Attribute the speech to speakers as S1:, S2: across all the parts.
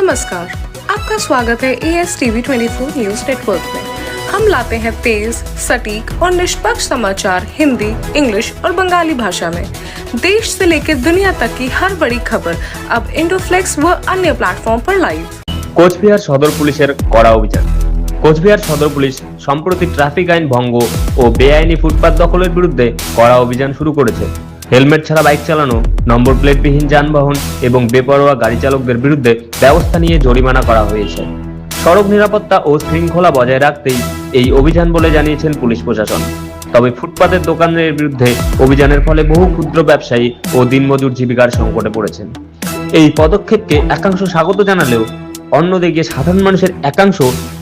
S1: नमस्कार, आपका स्वागत है ASTV 24 न्यूज नेटवर्क में। हम लाते हैं तेज, सटीक और निष्पक्ष समाचार हिंदी, इंग्लिश और बंगाली भाषा में। देश से लेकर दुनिया तक की हर बड़ी खबर अब इंडोफ्लेक्स व अन्य प्लेटफॉर्म पर लाइव।
S2: কোচবিহার সদর পুলিশের কড়া অভিযান। কোচবিহার সদর পুলিশ সম্প্রতি ট্রাফিক আইন ভঙ্গ ও বেআইনি ফুটপাত দখলের বিরুদ্ধে কড়া অভিযান শুরু করেছে। হেলমেট ছাড়া বাইক চালানো, নম্বর প্লেটবিহীন যানবাহন এবং বেপরোয়া গাড়ি চালকদের বিরুদ্ধে ব্যবস্থা নিয়ে জরিমানা করা হয়েছে। সড়ক নিরাপত্তা ও শৃঙ্খলা বজায় রাখতেই এই অভিযান বলে জানিয়েছেন পুলিশ প্রশাসন। তবে ফুটপাতের দোকানের বিরুদ্ধে অভিযানের ফলে বহু ক্ষুদ্র ব্যবসায়ী ও দিনমজুর জীবিকার সংকটে পড়েছেন। এই পদক্ষেপকে একাংশ স্বাগত জানালেও অন্যদিকে সাধারণ মানুষের একাংশ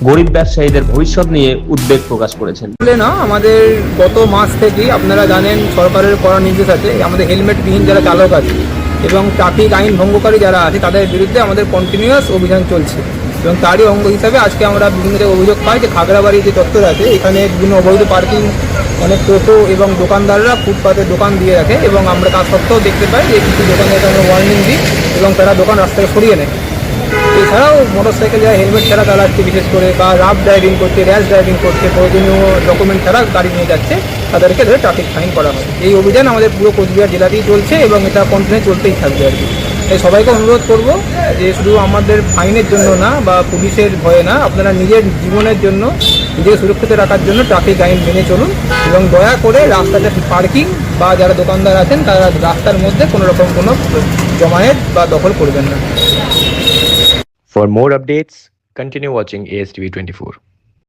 S2: গরিব ব্যবসায়ীদের ভবিষ্যৎ নিয়ে উদ্বেগ প্রকাশ করেছেন।
S3: না, আমাদের গত মাস থেকেই আপনারা জানেন সরকারের কড়া নির্দেশ আছে, আমাদের হেলমেটবিহীন যারা চালক আছে এবং ট্রাফিক আইন ভঙ্গকারী যারা আছে তাদের বিরুদ্ধে আমাদের কন্টিনিউয়াস অভিযান চলছে। এবং তারই অঙ্গ হিসাবে আজকে আমরা বিভিন্ন জায়গায় অভিযোগ পাই যে খাগড়াবাড়ি যে চত্বর আছে এখানে বিভিন্ন অবৈধ পার্কিং অনেক টোটো এবং দোকানদাররা ফুটপাতের দোকান দিয়ে রাখে এবং আমরা তার সত্ত্বেও দেখতে পাই যে কিছু দোকানে আমরা ওয়ার্নিং দিই এবং তারা দোকান রাস্তায় সরিয়ে নেয়। এছাড়াও মোটরসাইকেল যারা হেলমেট ছাড়া চালাচ্ছে, বিশেষ করে বা রাফ ড্রাইভিং করছে, র্যাশ ড্রাইভিং করছে, প্রয়োজনীয় ডকুমেন্ট ছাড়া গাড়ি নিয়ে যাচ্ছে, তাদেরকে ধরে ট্রাফিক ফাইন করা হয়। এই অভিযান আমাদের পুরো কোচবিহার জেলাতেই চলছে এবং এটা কন্টিনিউ চলতেই থাকবে আর কি। তাই সবাইকে অনুরোধ করব যে শুধু আমাদের ফাইনের জন্য না বা পুলিশের ভয়ে না, আপনারা নিজের জীবনের জন্য, নিজেকে সুরক্ষিত রাখার জন্য ট্রাফিক আইন মেনে চলুন এবং দয়া করে রাস্তাতে পার্কিং বা যারা দোকানদার আছেন তারা রাস্তার মধ্যে কোনো রকম কোনো জমায়েত বা দখল করবেন না।
S4: For more updates, continue watching ASTV 24.